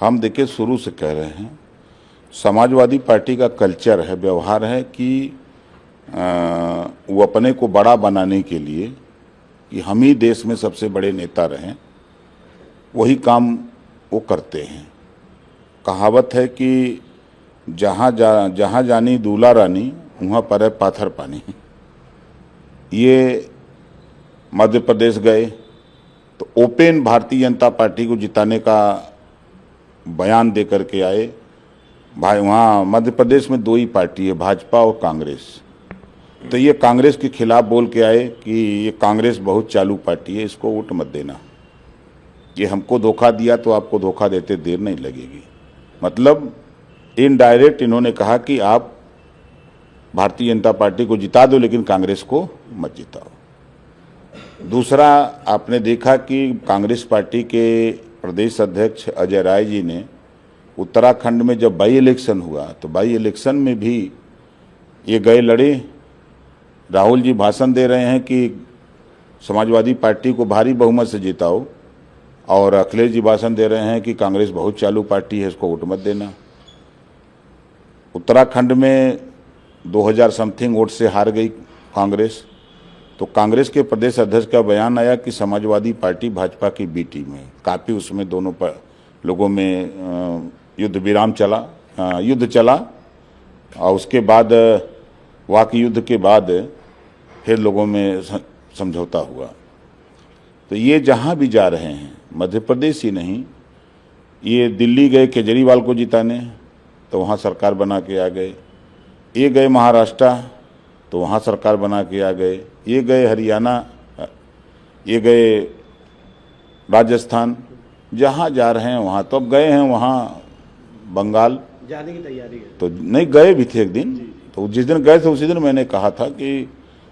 हम देखिए शुरू से कह रहे हैं, समाजवादी पार्टी का कल्चर है, व्यवहार है कि वो अपने को बड़ा बनाने के लिए कि हम ही देश में सबसे बड़े नेता रहें, वही काम वो करते हैं। कहावत है कि जहाँ जानी दूल्हा रानी, वहाँ पर है पाथर पानी। ये मध्य प्रदेश गए तो ओपन भारतीय जनता पार्टी को जिताने का बयान दे करके आए। भाई वहाँ मध्य प्रदेश में दो ही पार्टी है, भाजपा और कांग्रेस। तो ये कांग्रेस के खिलाफ बोल के आए कि ये कांग्रेस बहुत चालू पार्टी है, इसको वोट मत देना। ये हमको धोखा दिया तो आपको धोखा देते देर नहीं लगेगी। मतलब इनडायरेक्ट इन्होंने कहा कि आप भारतीय जनता पार्टी को जिता दो लेकिन कांग्रेस को मत जिताओ। दूसरा, आपने देखा कि कांग्रेस पार्टी के प्रदेश अध्यक्ष अजय राय जी ने उत्तराखंड में जब बाई इलेक्शन हुआ तो बाई इलेक्शन में भी ये गए लड़े। राहुल जी भाषण दे रहे हैं कि समाजवादी पार्टी को भारी बहुमत से जिताओ, और अखिलेश जी भाषण दे रहे हैं कि कांग्रेस बहुत चालू पार्टी है, इसको वोट मत देना। उत्तराखंड में 2000 समथिंग वोट से हार गई कांग्रेस। तो कांग्रेस के प्रदेश अध्यक्ष का बयान आया कि समाजवादी पार्टी भाजपा की बी टीम है। काफ़ी उसमें दोनों पर लोगों में युद्ध चला और उसके बाद वाक युद्ध के बाद फिर लोगों में समझौता हुआ। तो ये जहाँ भी जा रहे हैं, मध्य प्रदेश ही नहीं, ये दिल्ली गए केजरीवाल को जिताने तो वहाँ सरकार बना के आ गए। ये गए महाराष्ट्र तो वहाँ सरकार बना के आ गए। ये गए हरियाणा, ये गए राजस्थान, जहाँ जा रहे हैं वहाँ। तो अब गए हैं वहाँ बंगाल जाने की तैयारी है। तो नहीं गए भी थे एक दिन। तो जिस दिन गए थे उसी दिन मैंने कहा था कि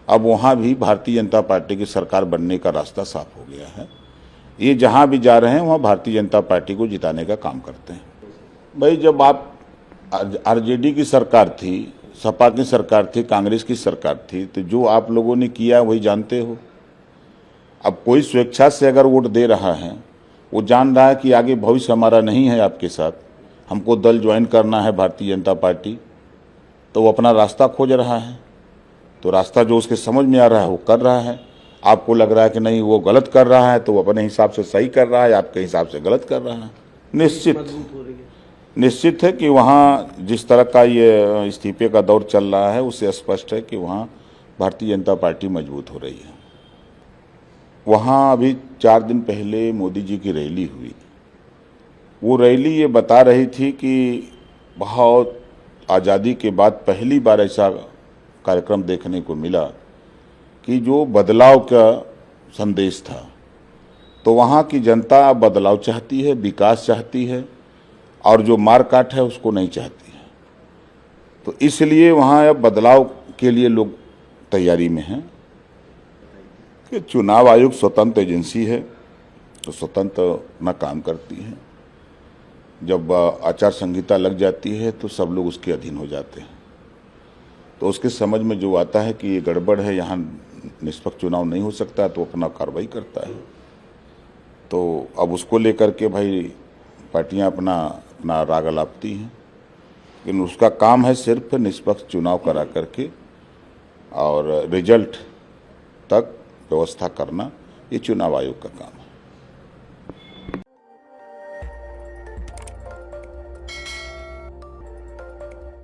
अब वहाँ भी भारतीय जनता पार्टी की सरकार बनने का रास्ता साफ हो गया है। ये जहाँ भी जा रहे हैं वहाँ भारतीय जनता पार्टी को जिताने का काम करते हैं। भाई जब आप आरजेडी की सरकार थी, सपा की सरकार थी, कांग्रेस की सरकार थी, तो जो आप लोगों ने किया वही जानते हो। अब कोई स्वेच्छा से अगर वोट दे रहा है, वो जान रहा है कि आगे भविष्य हमारा नहीं है आपके साथ, हमको दल ज्वाइन करना है भारतीय जनता पार्टी, तो वो अपना रास्ता खोज रहा है। तो रास्ता जो उसके समझ में आ रहा है वो कर रहा है। आपको लग रहा है कि नहीं वो गलत कर रहा है तो वो अपने हिसाब से सही कर रहा है, आपके हिसाब से गलत कर रहा है। निश्चित है कि वहाँ जिस तरह का ये इस्तीफे का दौर चल रहा है उससे स्पष्ट है कि वहाँ भारतीय जनता पार्टी मजबूत हो रही है। वहाँ अभी 4 दिन पहले मोदी जी की रैली हुई। वो रैली ये बता रही थी कि बहुत आज़ादी के बाद पहली बार ऐसा कार्यक्रम देखने को मिला कि जो बदलाव का संदेश था। तो वहाँ की जनता बदलाव चाहती है, विकास चाहती है, और जो मारकाट है उसको नहीं चाहती है। तो इसलिए वहाँ अब बदलाव के लिए लोग तैयारी में हैं कि चुनाव आयोग स्वतंत्र एजेंसी है तो स्वतंत्र अपना काम करती है। जब आचार संहिता लग जाती है तो सब लोग उसके अधीन हो जाते हैं। तो उसके समझ में जो आता है कि ये गड़बड़ है, यहाँ निष्पक्ष चुनाव नहीं हो सकता, तो अपना कार्रवाई करता है। तो अब उसको लेकर के भाई पार्टियां अपना राग अलापती हैं, लेकिन उसका काम है सिर्फ निष्पक्ष चुनाव करा करके और रिजल्ट तक व्यवस्था करना। ये चुनाव आयोग का काम है।